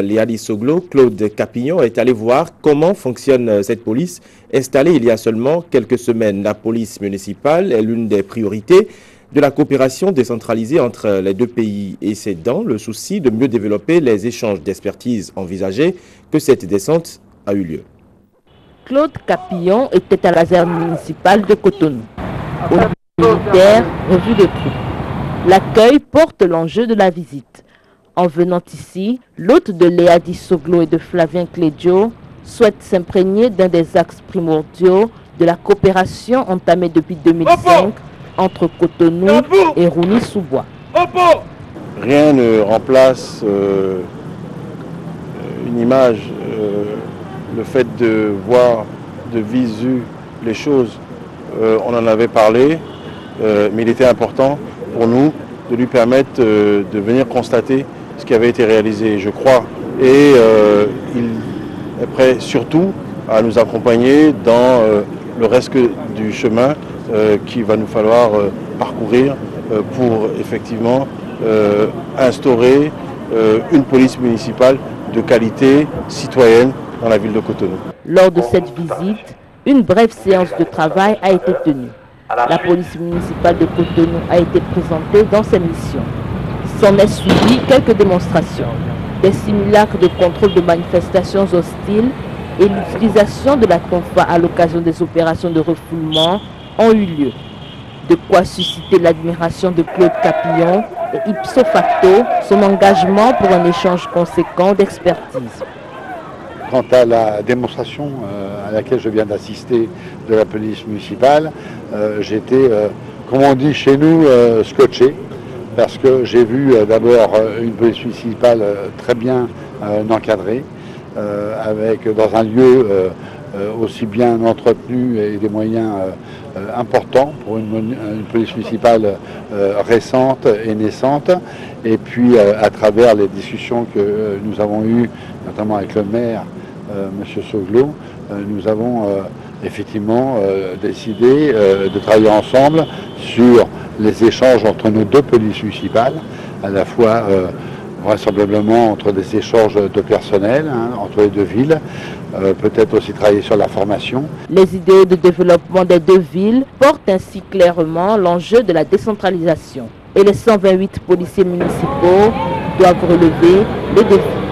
Léadi Soglo, Claude Capillon est allé voir comment fonctionne cette police installée il y a seulement quelques semaines. La police municipale est l'une des priorités de la coopération décentralisée entre les deux pays et c'est dans le souci de mieux développer les échanges d'expertise envisagés que cette descente a eu lieu. Claude Capillon était à la caserne municipale de Cotonou. Au militaire, revue de troupe. L'accueil porte l'enjeu de la visite. En venant ici, l'hôte de Léadi Soglo et de Flavien Clédio souhaite s'imprégner d'un des axes primordiaux de la coopération entamée depuis 2005 entre Cotonou et Roni-sous-Bois. Rien ne remplace une image, le fait de voir de visu les choses. On en avait parlé, mais il était important pour nous de lui permettre de venir constater ce qui avait été réalisé, je crois. Et il est prêt surtout à nous accompagner dans le reste du chemin qu'il va nous falloir parcourir pour effectivement instaurer une police municipale de qualité citoyenne dans la ville de Cotonou. Lors de cette visite, une brève séance de travail a été tenue. La police municipale de Cotonou a été présentée dans ses missions. S'en est suivi quelques démonstrations, des simulacres de contrôle de manifestations hostiles et l'utilisation de la tonfa à l'occasion des opérations de refoulement ont eu lieu. De quoi susciter l'admiration de Claude Capillon et ipso facto son engagement pour un échange conséquent d'expertise. Quant à la démonstration à laquelle je viens d'assister de la police municipale, j'étais, comme on dit chez nous, scotché. Parce que j'ai vu d'abord une police municipale très bien encadrée, dans un lieu aussi bien entretenu et des moyens importants pour une police municipale récente et naissante. Et puis à travers les discussions que nous avons eues, notamment avec le maire, M. Soglo, nous avons effectivement décidé de travailler ensemble sur les échanges entre nos deux polices municipales, à la fois vraisemblablement entre des échanges de personnel entre les deux villes, peut-être aussi travailler sur la formation. Les idéaux de développement des deux villes portent ainsi clairement l'enjeu de la décentralisation et les 128 policiers municipaux doivent relever le défi.